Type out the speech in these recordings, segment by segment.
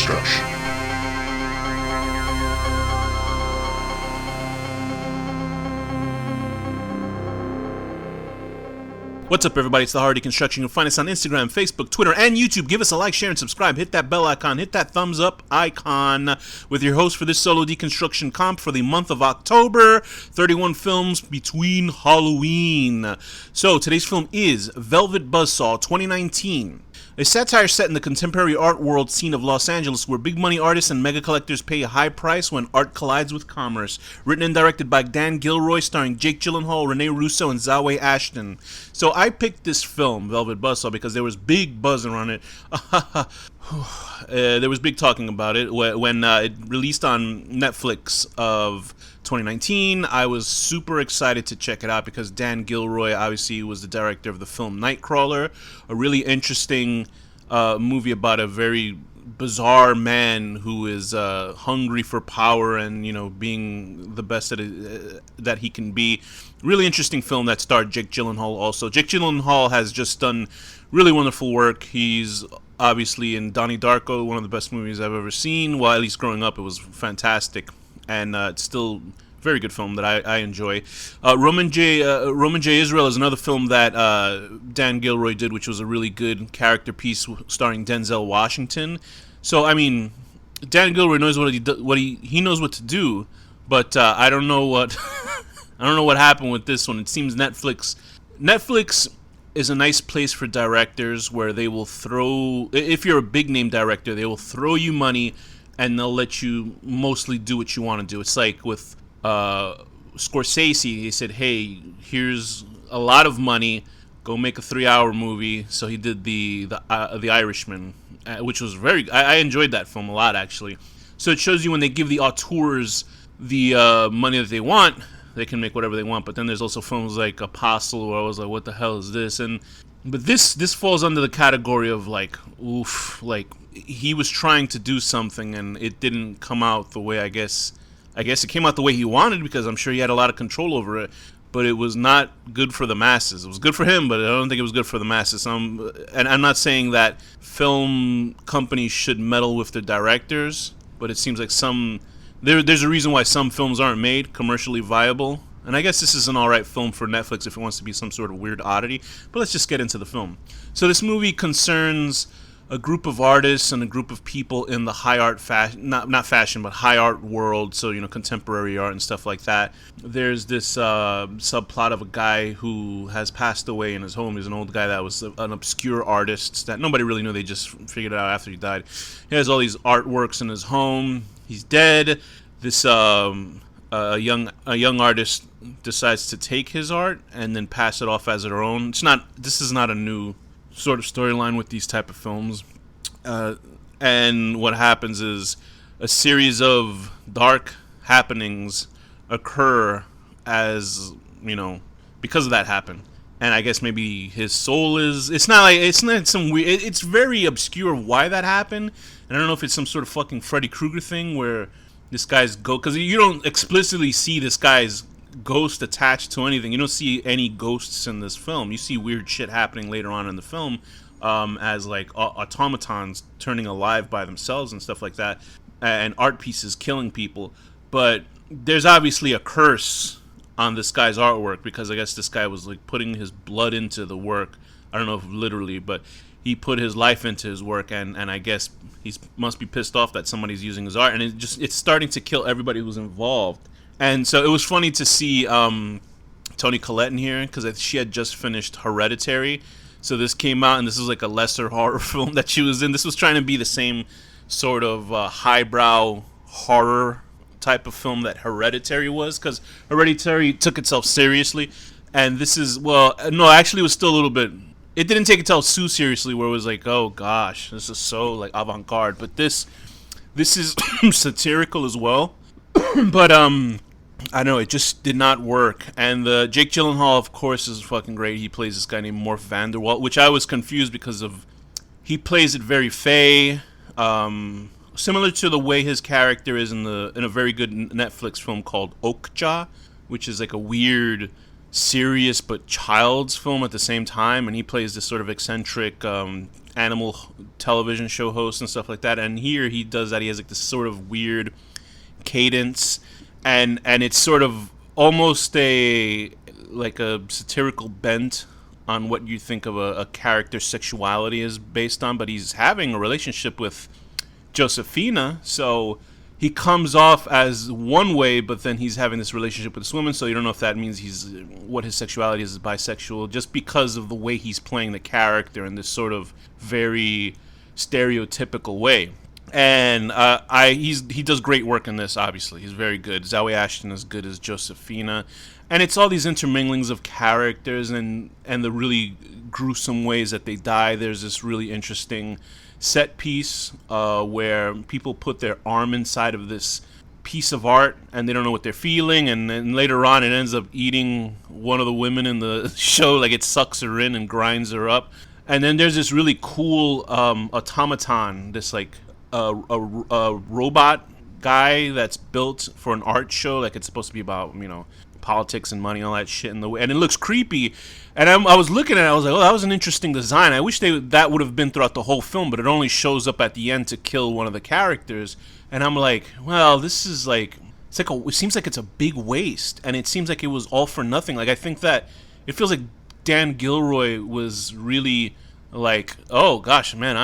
HorrorDeconstruction. What's up, everybody? It's the HorrorDeconstruction. You'll find us on Instagram, Facebook, Twitter, and YouTube. Give us a like, share, and subscribe. Hit that bell icon. Hit that thumbs up icon. With your host for this solo deconstruction comp for the month of October. 31 films between Halloween. So, today's film is Velvet Buzzsaw 2019. A satire set in the contemporary art world scene of Los Angeles where big money artists and mega collectors pay a high price when art collides with commerce. Written and directed by Dan Gilroy, starring Jake Gyllenhaal, Rene Russo, and Zawe Ashton. So I picked this film, Velvet Buzzsaw, because there was big buzz around it. There was big talking about it when it released on Netflix of 2019. I was super excited to check it out because Dan Gilroy obviously was the director of the film Nightcrawler, a really interesting movie about a very bizarre man who is hungry for power and, you know, being the best that he can be. Really interesting film that starred Jake Gyllenhaal also. Jake Gyllenhaal has just done really wonderful work. He's obviously in Donnie Darko, one of the best movies I've ever seen. Well, at least growing up, it was fantastic. And it's still a very good film that I enjoy. Roman J. Israel is another film that Dan Gilroy did, which was a really good character piece starring Denzel Washington. So, I mean, Dan Gilroy knows what he knows what to do, but I don't know what I don't know what happened with this one. It seems Netflix is a nice place for directors where they will throw, if you're a big name director, they will throw you money and they'll let you mostly do what you want to do. It's like with Scorsese. He said, hey, here's a lot of money, go make a 3-hour movie. So he did the Irishman, which was I enjoyed that film a lot, actually. So it shows you when they give the auteurs the money that they want, they can make whatever they want. But then there's also films like Apostle where I was like, what the hell is this? But this falls under the category of like, oof, like he was trying to do something and it didn't come out the way I guess it came out the way he wanted, because I'm sure he had a lot of control over it, but it was not good for the masses. It was good for him, but I don't think it was good for the masses. And I'm not saying that film companies should meddle with their directors, but it seems like there's a reason why some films aren't made commercially viable. And I guess this is an alright film for Netflix if it wants to be some sort of weird oddity. But let's just get into the film. So this movie concerns a group of artists and a group of people in the high art not fashion, but high art world. So, you know, contemporary art and stuff like that. There's this subplot of a guy who has passed away in his home. He's an old guy that was an obscure artist that nobody really knew. They just figured it out after he died. He has all these artworks in his home. He's dead. This a young artist decides to take his art and then pass it off as their own. This is not a new sort of storyline with these type of films. And what happens is a series of dark happenings occur as, you know, because of that happen. And I guess maybe his soul it's not some weird, it's very obscure why that happened. And I don't know if it's some sort of fucking Freddy Krueger thing where this guy's because you don't explicitly see this guy's ghost attached to anything. You don't see any ghosts in this film. You see weird shit happening later on in the film, as like automatons turning alive by themselves and stuff like that, and art pieces killing people. But there's obviously a curse on this guy's artwork because I guess this guy was like putting his blood into the work. I don't know if literally, but he put his life into his work, and I guess he must be pissed off that somebody's using his art, and it's starting to kill everybody who's involved. And so it was funny to see Toni Collette in here because she had just finished Hereditary. So this came out, and this was like a lesser horror film that she was in. This was trying to be the same sort of highbrow horror type of film that Hereditary was, because Hereditary took itself seriously, and this is, well, no, actually it was still a little bit, it didn't take itself too seriously where it was like, oh gosh, this is so like avant-garde, but this is satirical as well. But I don't know, it just did not work. And Jake Gyllenhaal, of course, is fucking great. He plays this guy named Morph Vanderwalt, which I was confused because of, he plays it very fey, similar to the way his character is in a very good Netflix film called Okja, which is like a weird serious but child's film at the same time, and he plays this sort of eccentric animal television show host and stuff like that. And here he does that. He has like this sort of weird cadence, and it's sort of almost a like a satirical bent on what you think of a character's sexuality is based on. But he's having a relationship with Josefina, so he comes off as one way, but then he's having this relationship with this woman, so you don't know if that means what his sexuality is bisexual, just because of the way he's playing the character in this sort of very stereotypical way. And he does great work in this. Obviously, he's very good. Zawe Ashton is good as Josefina, and it's all these interminglings of characters and the really gruesome ways that they die. There's this really interesting set piece where people put their arm inside of this piece of art and they don't know what they're feeling, and then later on it ends up eating one of the women in the show. Like, it sucks her in and grinds her up. And then there's this really cool automaton, this like a robot guy that's built for an art show. Like, it's supposed to be about, politics and money and all that shit, and it looks creepy. And I was looking at it, I was like, oh, that was an interesting design. I wish that would have been throughout the whole film, but it only shows up at the end to kill one of the characters. And I'm like, well, this is like, it seems like it's a big waste, and it seems like it was all for nothing. Like, I think that it feels like Dan Gilroy was really like, oh gosh, man,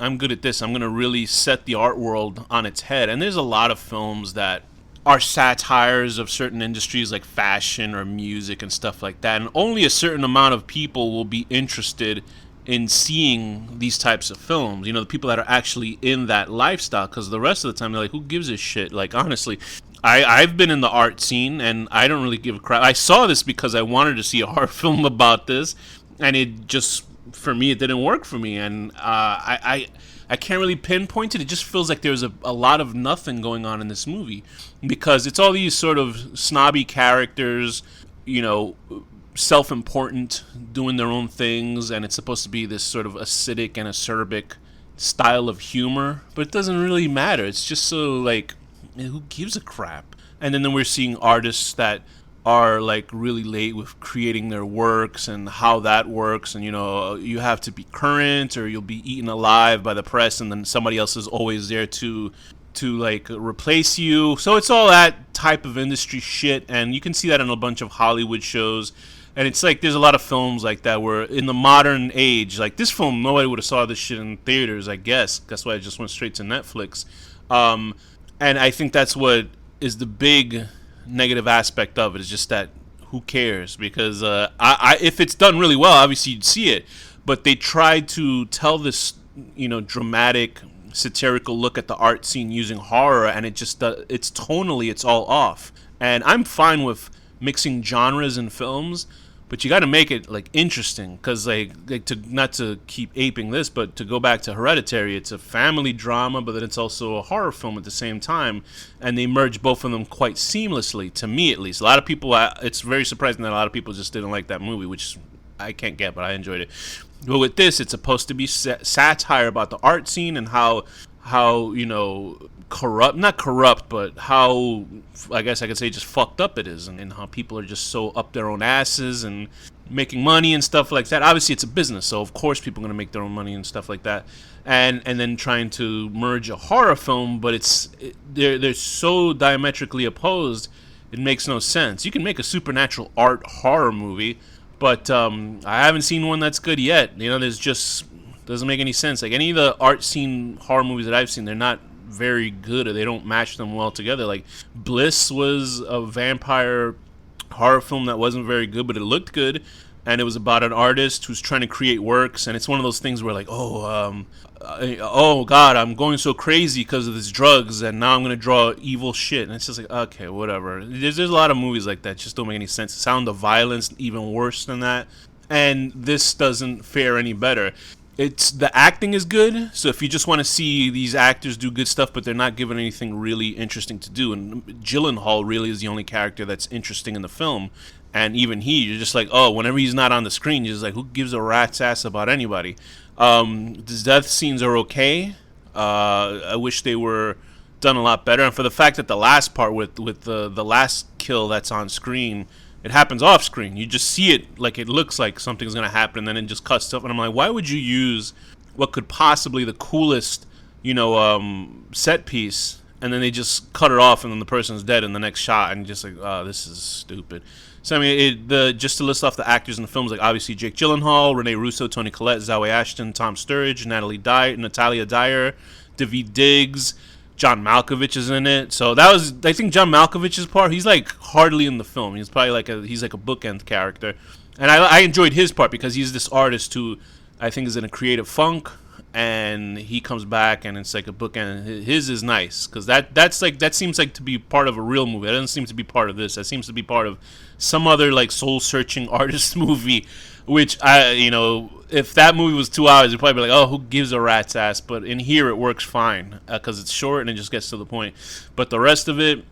I'm good at this. I'm gonna really set the art world on its head. And there's a lot of films that are satires of certain industries like fashion or music and stuff like that, and only a certain amount of people will be interested in seeing these types of films, the people that are actually in that lifestyle, because the rest of the time they're like, who gives a shit? Like, honestly, I've been in the art scene and I don't really give a crap. I saw this because I wanted to see a horror film about this, and it just, for me, it didn't work for me. And I can't really pinpoint it. It just feels like there's a lot of nothing going on in this movie, because it's all these sort of snobby characters, self-important, doing their own things, and it's supposed to be this sort of acidic and acerbic style of humor, but it doesn't really matter. It's just so, like, who gives a crap? And then we're seeing artists that are like really late with creating their works and how that works, and you have to be current or you'll be eaten alive by the press, and then somebody else is always there to like replace you. So it's all that type of industry shit, and you can see that in a bunch of Hollywood shows. And it's like there's a lot of films like that where in the modern age, like this film, nobody would have saw this shit in theaters, I guess. That's why it just went straight to Netflix. And I think that's what is the big negative aspect of it, is just that who cares? Because if it's done really well, obviously you'd see it. But they tried to tell this, dramatic, satirical look at the art scene using horror, and it just it's tonally, it's all off. And I'm fine with mixing genres in films, but you got to make it like interesting, because like to not to keep aping this, but to go back to Hereditary, it's a family drama, but then it's also a horror film at the same time, and they merge both of them quite seamlessly, to me at least. A lot of people, it's very surprising that a lot of people just didn't like that movie, which I can't get, but I enjoyed it. But with this, it's supposed to be satire about the art scene and how not corrupt, but how, I guess I could say, just fucked up it is, and how people are just so up their own asses and making money and stuff like that. Obviously, it's a business, so of course people are going to make their own money and stuff like that. And then trying to merge a horror film, but they're so diametrically opposed, it makes no sense. You can make a supernatural art horror movie, but I haven't seen one that's good yet. There's just doesn't make any sense. Like, any of the art scene horror movies that I've seen, they're not very good, or they don't match them well together. Like, Bliss was a vampire horror film that wasn't very good, but it looked good, and it was about an artist who's trying to create works, and it's one of those things where, like, oh god, I'm going so crazy because of these drugs, and now I'm gonna draw evil shit. And it's just like, okay, whatever. There's a lot of movies like that just don't make any sense. Sound of Violence, even worse than that, and this doesn't fare any better. The acting is good, so if you just want to see these actors do good stuff, but they're not given anything really interesting to do, and Gyllenhaal really is the only character that's interesting in the film, and even you're just like, oh, whenever he's not on the screen, you're just like, who gives a rat's ass about anybody? The death scenes are okay. I wish they were done a lot better, and for the fact that the last part with the last kill that's on screen it happens off screen. You just see it like it looks like something's gonna happen, and then it just cuts up. And I'm like, why would you use what could possibly the coolest, set piece, and then they just cut it off, and then the person's dead in the next shot, and just like, oh, this is stupid. So I mean, just to list off the actors in the films, like obviously Jake Gyllenhaal, Rene Russo, Toni Collette, Zawe Ashton, Tom Sturridge, Natalia Dyer, Daveed Diggs. John Malkovich is in it, so that was, I think, John Malkovich's part. He's like hardly in the film. He's probably like he's like a bookend character, and I enjoyed his part because he's this artist who I think is in a creative funk, and he comes back and it's like a bookend. His is nice because that seems like to be part of a real movie. That doesn't seem to be part of this. That seems to be part of some other like soul searching artist movie, which if that movie was 2 hours, you'd probably be like, oh, who gives a rat's ass? But in here, it works fine because it's short and it just gets to the point. But the rest of it,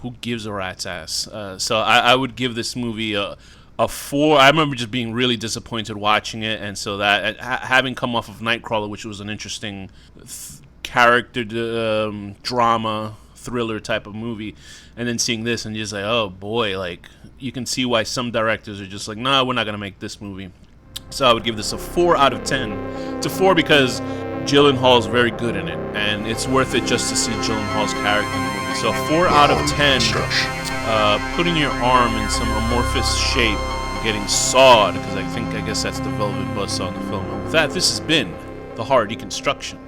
who gives a rat's ass? So I would give this movie a 4. I remember just being really disappointed watching it, and so that having come off of Nightcrawler, which was an interesting character drama thriller type of movie, and then seeing this and just like, oh boy, like you can see why some directors are just like, nah, we're not gonna make this movie. So I would give this a 4 out of 10. It's a 4 because Gyllenhaal's very good in it, and it's worth it just to see Gyllenhaal's character in the movie. So a 4 out of 10, putting your arm in some amorphous shape, getting sawed, because I guess that's the velvet buzzsaw in the film. And with that, this has been the Horror Deconstruction.